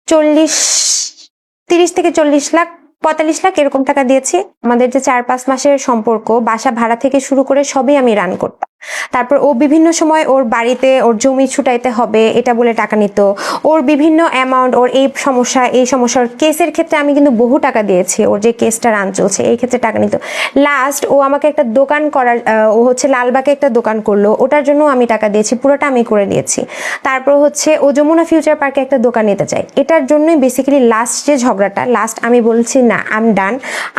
30 থেকে 40 লাখ 45 লাখ এরকম টাকা দিয়েছি। আমাদের যে 4-5 মাসের সম্পর্ক, বাসা ভাড়া থেকে শুরু করে সবই আমি রান করতাম। তারপর ও বিভিন্ন সময় ওর বাড়িতে ওর জমি ছুটাইতে হবে এটা বলে টাকা নিত, ওর বিভিন্ন অ্যামাউন্ট, ওর এই সমস্যার কেসের ক্ষেত্রে আমি কিন্তু বহু টাকা দিয়েছি, ওর যে কেসটা রান চলছে এই ক্ষেত্রে টাকা নিত। লাস্ট ও আমাকে একটা দোকান করার, ও হচ্ছে লালবাগে একটা দোকান করলো, ওটার জন্য আমি টাকা দিয়েছি, পুরোটা আমি করে দিয়েছি। তারপর হচ্ছে ও যমুনা ফিউচার পার্কে একটা দোকান নিতে চাই, এটার জন্যই বেসিক্যালি লাস্ট যে ঝগড়াটা, লাস্ট আমি বলছি না আই এম ডান,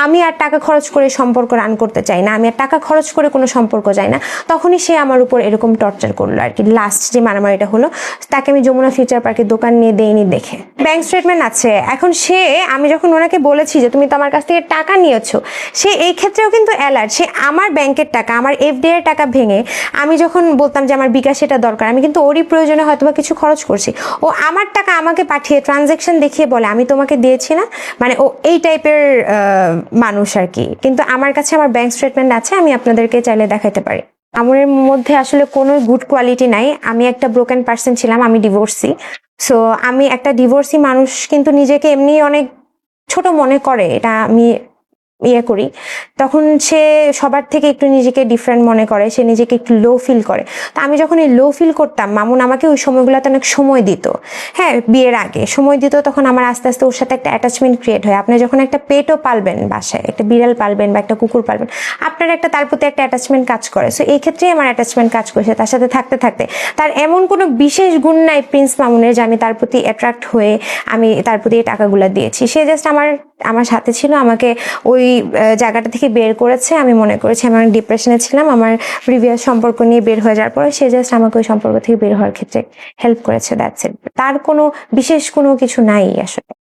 আমি আর টাকা খরচ করে সম্পর্ক রান করতে চাই না, আমি আর টাকা খরচ করে কোনো সম্পর্ক চাই না। তখনই সে আমার উপর এরকম টর্চার করলো আর কি। লাস্ট যে মারামারিটা হলো, তাকে আমি যমুনা ফিউচার পার্কে দোকান নিয়ে দেইনি দেখে ব্যাংক স্টেটমেন্ট আছে। এখন সে, আমি যখন ওনাকে বলেছি যে তুমি তো আমার কাছ থেকে টাকা নিয়েছো, সে এই ক্ষেত্রেও কিন্তু অ্যালার্ট। সে আমার ব্যাংকের টাকা, আমার এফডি এর টাকা ভেঙে, আমি যখন বলতাম যে আমার বিকাশ এটা দরকার, আমি কিন্তু ওরই প্রয়োজনে হয়তো বা কিছু খরচ করছি, ও আমার টাকা আমাকে পাঠিয়ে ট্রানজ্যাকশন দেখিয়ে বলে আমি তোমাকে দিয়েছি না, মানে ও এই টাইপের মানুষ আর কি। কিন্তু আমার কাছে আমার ব্যাংক স্টেটমেন্ট আছে, আমি আপনাদেরকে চাইলে দেখাতে পারি। আমার মধ্যে আসলে কোনো গুড কোয়ালিটি নাই, আমি একটা ব্রোকেন পার্সন ছিলাম, আমি ডিভোর্সি। সো আমি একটা ডিভোর্সি মানুষ কিন্তু নিজেকে এমনি অনেক ছোট মনে করে, এটা আমি করি। তখন সে সবার থেকে একটু নিজেকে ডিফারেন্ট মনে করে, সে নিজেকে একটু লো ফিল করে। তো আমি যখন এই লো ফিল করতাম, মামুন আমাকে ওই সময়গুলোতে অনেক সময় দিত, হ্যাঁ বিয়ের আগে সময় দিত, তখন আমার আস্তে আস্তে ওর সাথে একটা অ্যাটাচমেন্ট ক্রিয়েট হয়। আপনি যখন একটা পেটও পালবেন বাসায়, একটা বিড়াল পালবেন বা একটা কুকুর পালবেন, আপনার একটা তার প্রতি একটা অ্যাটাচমেন্ট কাজ করে। সো এই ক্ষেত্রেই আমার অ্যাটাচমেন্ট কাজ করেছে। তার সাথে থাকতে থাকতে তার এমন কোনো বিশেষ গুণ নাই প্রিন্স মামুনের যে আমি তার প্রতি অ্যাট্রাক্ট হয়ে আমি তার প্রতি এই টাকাগুলো দিয়েছি। সে জাস্ট আমার সাথে ছিল, আমাকে ওই জায়গাটা থেকে বের করেছে। আমি মনে করেছি আমি অনেক ডিপ্রেশনে ছিলাম আমার প্রিভিয়াস সম্পর্ক নিয়ে বের হয়ে যাওয়ার পরে, সে জাস্ট আমাকে ওই সম্পর্ক থেকে বের হওয়ার ক্ষেত্রে হেল্প করেছে, দ্যাটস ইট। তার কোনো বিশেষ কোনো কিছু নাই আসলে।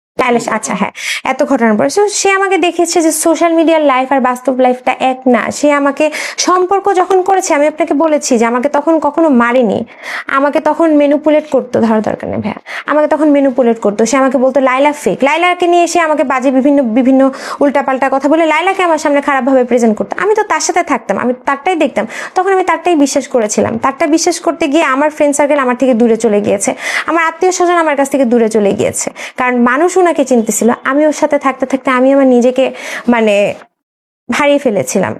আচ্ছা হ্যাঁ, এত ঘটনার পর সে আমাকে দেখেছে যে সোশ্যাল মিডিয়ার লাইফ আর বাস্তব লাইফটা এক না। সে আমাকে সম্পর্ক যখন করেছে, আমি আপনাকে বলেছি যে আমাকে তখন কখনো মারিনি, আমাকে তখন মেনুপুলেট করতো, ধরো দরকার নেই ভাইয়া, আমাকে তখন মেনুপুলেট করতো। সে আমাকে বলতো লাইলা ফেক, লাইলাকে নিয়ে এসে আমাকে বাজে বিভিন্ন উল্টাপাল্টা কথা বলে লাইলাকে আমার সামনে খারাপভাবে প্রেজেন্ট করতো। আমি তো তার সাথে থাকতাম, আমি তারটাই দেখতাম, তখন আমি তারটাই বিশ্বাস করেছিলাম। তারটা বিশ্বাস করতে গিয়ে আমার ফ্রেন্ড সার্কেল আমার থেকে দূরে চলে গিয়েছে, আমার আত্মীয় স্বজন আমার কাছ থেকে দূরে চলে গিয়েছে, কারণ মানুষ ওনাকে চিনতেছিল। আমি ওর সাথে থাকতে থাকতে আমি আমার নিজেকে মানে হারিয়ে ফেলেছিলাম।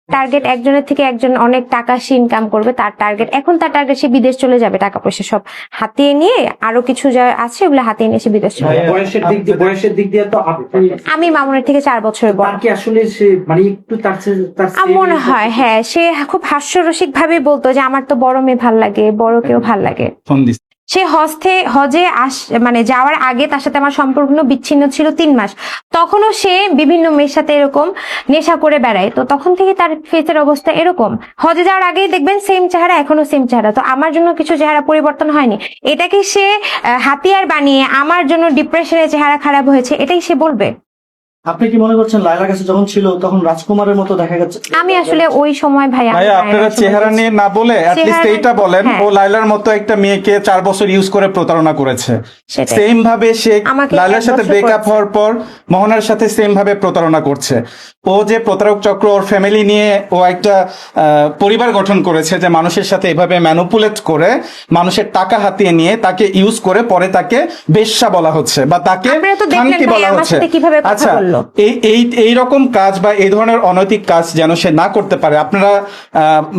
টার্গেট একজনের থেকে একজন অনেক টাকা সে ইনকাম করবে, তার টার্গেট এখন, তার টার্গেট সে বিদেশ চলে যাবে, টাকা পয়সা সব হাতিয়ে নিয়ে, আরো কিছু যা আছে ওগুলো হাতিয়ে নিয়ে সে বিদেশ চলে যাবে। বয়সের দিক দিয়ে তো আমি মামুনের থেকে 4 বছরের বড়। কি আসলে সে মানে একটু তার মনে হয় হ্যাঁ, সে খুব হাস্যরসিক ভাবে বলতো যে আমার তো বড় মেয়ে ভাল লাগে, বড় কেউ ভাল লাগে। সে হজে মানে যাওয়ার আগে তার সাথে আমার সম্পর্ক বিচ্ছিন্ন ছিল 3 মাস। তখনও সে বিভিন্ন মেয়ের সাথে এরকম নেশা করে বেড়ায়, তো তখন থেকে তার ফেসের অবস্থা এরকম। হজে যাওয়ার আগেই দেখবেন সেম চেহারা, এখনো সেম চেহারা। তো আমার জন্য কিছু চেহারা পরিবর্তন হয়নি, এটাকে সে হাতিয়ার বানিয়ে আমার জন্য ডিপ্রেশনের চেহারা খারাপ হয়েছে এটাই সে বলবে। আপনি কি মনে করছেন লায়লার কাছে যখন ছিল তখন রাজকুমারের মতো দেখা যাচ্ছে? আমি আসলে ওই সময় ভাইয়া আপনারা চেহারা নিয়ে না বলে অ্যাটলিস্ট এইটা বলেন, ও লায়লার মতো একটা মেয়েকে 4 বছর ইউজ করে প্রতারণা করেছে। সেম ভাবে সে লায়লার সাথে ব্রেকআপ হওয়ার পর মোহনার সাথে সেম ভাবে প্রতারণা করছে। ও যে প্রতারক চক্র, ওর ফ্যামিলি নিয়ে ও একটা পরিবার গঠন করেছে যে মানুষের সাথে এভাবে ম্যানুপুলেট করে মানুষের টাকা হাতিয়ে নিয়ে তাকে ইউজ করে পরে তাকে বেশ্যা বলা হচ্ছে বা তাকে খানকি বলা হচ্ছে। আচ্ছা, এই রকম কাজ বা এই ধরনের অনৈতিক কাজ যেন সে না করতে পারে। আপনারা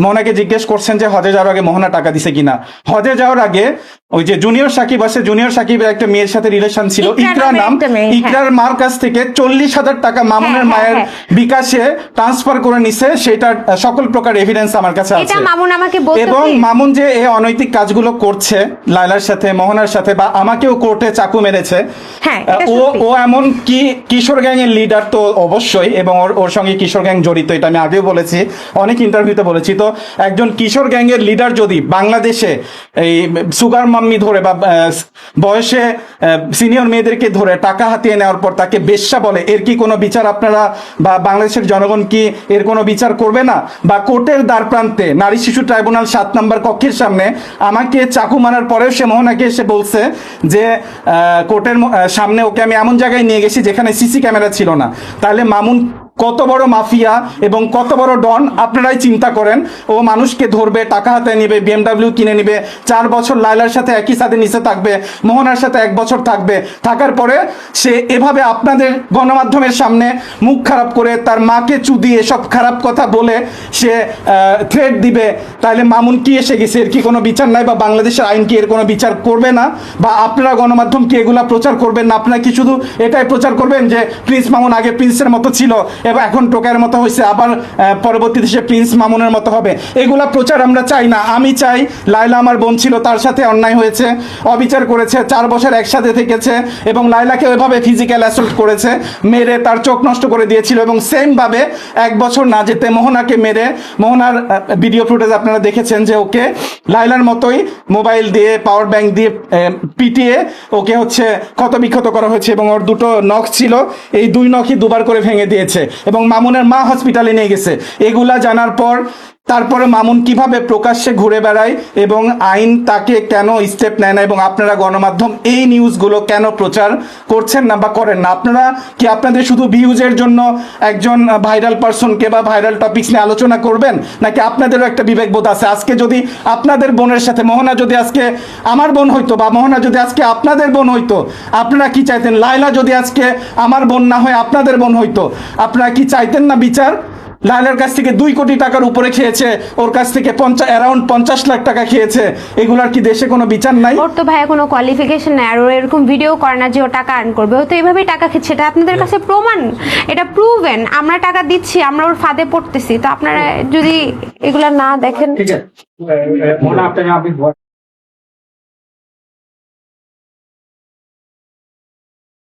মোহনাকে জিজ্ঞেস করছেন যে হজে যাওয়ার আগে মোহনা টাকা দিছে কিনা। হজে যাওয়ার আগে ওই যে জুনিয়র সাকিব আছে, জুনিয়র সাকিবের একটা মেয়ের সাথে রিলেশন ছিল, ইকরা নাম, ইকরার মার কাছ থেকে 40,000 টাকা মামুনের মায়ের বিকাশে ট্রান্সফার করে নিছে। সেটার সকল প্রকার এভিডেন্স আমার কাছে আছে। এবং মামুন যে এই অনৈতিক কাজগুলো করছে লায়লার সাথে, মোহনার সাথে, বা আমাকেও কোর্টে চাকু মেরেছে, ও এমন কি কিশোর গ্যাং এর লিডার তো অবশ্যই, এবং ওর সঙ্গে কিশোর গ্যাং জড়িত, এটা আমি আগেও বলেছি, অনেক ইন্টারভিউতে বলেছি। তো একজন কিশোর গ্যাং এর লিডার যদি বাংলাদেশে এই সুগার মাম্মি ধরে বা বয়সে সিনিয়র মেয়েদেরকে ধরে টাকা হাতিয়ে নেওয়ার পর তাকে বেশ্যা বলে, এর কি কোনো বিচার আপনারা বা বাংলাদেশের জনগণ কি এর কোনো বিচার করবে না? বা কোর্টের দ্বার প্রান্তে নারী শিশু ট্রাইব্যুনাল 7 নম্বর কক্ষের সামনে আমাকে চাকু মারার পরেও সে মোহনাকে এসে বলছে যে কোর্টের সামনে ওকে আমি এমন জায়গায় নিয়ে গেছি যেখানে সিসি ক্যামেরা ছিল না। তাহলে মামুন কত বড় মাফিয়া এবং কত বড় ডন আপনারাই চিন্তা করেন। ও মানুষকে ধরবে, টাকা হাতে নিবে, BMW কিনে নিবে, 4 বছর লায়লার সাথে একই সাথে নিচে থাকবে, মোহনার সাথে 1 বছর থাকবে, থাকার পরে সে এভাবে আপনাদের গণমাধ্যমের সামনে মুখ খারাপ করে তার মাকে চুদিয়ে সব খারাপ কথা বলে সে থ্রেট দিবে। তাহলে মামুন কি এসে গেছে, এর কি কোনো বিচার নাই? বা বাংলাদেশের আইন কি এর কোনো বিচার করবে না? বা আপনারা গণমাধ্যম কি এগুলা প্রচার করবেন না? আপনারা কি শুধু এটাই প্রচার করবেন যে প্রিন্স মামুন আগে প্রিন্সের মতো ছিল এবং এখন টোকার মতো হয়েছে, আবার পরবর্তীতে সে প্রিন্স মামুনের মতো হবে? এগুলা প্রচার আমরা চাই না। আমি চাই লায়লা আমার বোন ছিল, তার সাথে অন্যায় হয়েছে, অবিচার করেছে, 4 বছর একসাথে থেকেছে এবং লায়লাকে ওইভাবে ফিজিক্যাল অ্যাসল্ট করেছে, মেরে তার চোখ নষ্ট করে দিয়েছিল এবং সেম ভাবে 1 বছর না যেতে মোহনাকে মেরে, মোহনার ভিডিও ফুটেজ আপনারা দেখেছেন যে ওকে লায়লার মতোই মোবাইল দিয়ে, পাওয়ার ব্যাংক দিয়ে পিটিয়ে ওকে হচ্ছে ক্ষতবিক্ষত করা হয়েছে এবং ওর 2টো নখ ছিল, এই 2 নখই 2বার করে ভেঙে দিয়েছে এবং মামুনের মা হসপিটালে নিয়ে গেছে। এগুলা জানার পর তারপরে মামুন কিভাবে প্রকাশ্যে ঘুরে বেড়ায় এবং আইন তাকে কেন স্টেপ নেয় না এবং আপনারা গণমাধ্যম এই নিউজগুলো কেন প্রচার করছেন না বা করেন না? আপনারা কি আপনাদের শুধু ভিউজের জন্য একজন ভাইরাল পারসনকে বা ভাইরাল টপিকস নিয়ে আলোচনা করবেন, নাকি আপনাদেরও একটা বিবেকবোধ আছে? আজকে যদি আপনাদের বোনের সাথে মোহনা যদি আজকে আমার বোন হইতো বা মোহনা যদি আজকে আপনাদের বোন হইতো, আপনারা কি চাইতেন? লায়লা যদি আজকে আমার বোন না হয়ে আপনাদের বোন হইতো, আপনারা কি চাইতেন না বিচার? লায়লার কাছ থেকে 2 কোটি টাকার উপরে খেয়েছে, ওর কাছ থেকে অ্যারাউন্ড 50 লাখ টাকা খেয়েছে, এগুলার কি দেশে কোনো বিচার নাই? ওর তো ভাইয়া কোনো কোয়ালিফিকেশন নাই, আর ও এরকম ভিডিও করে না যে ও টাকা আর্ন করবে। ও তো এইভাবেই টাকা খেচ্ছে, এটা আপনাদের কাছে প্রমাণ, এটা প্রুভেন। আমরা টাকা দিচ্ছি, আমরা ওর ফাঁদে পড়তেছি। তো আপনারা যদি এগুলা না দেখেন, ঠিক আছে, মোহনা আপনাকে আমি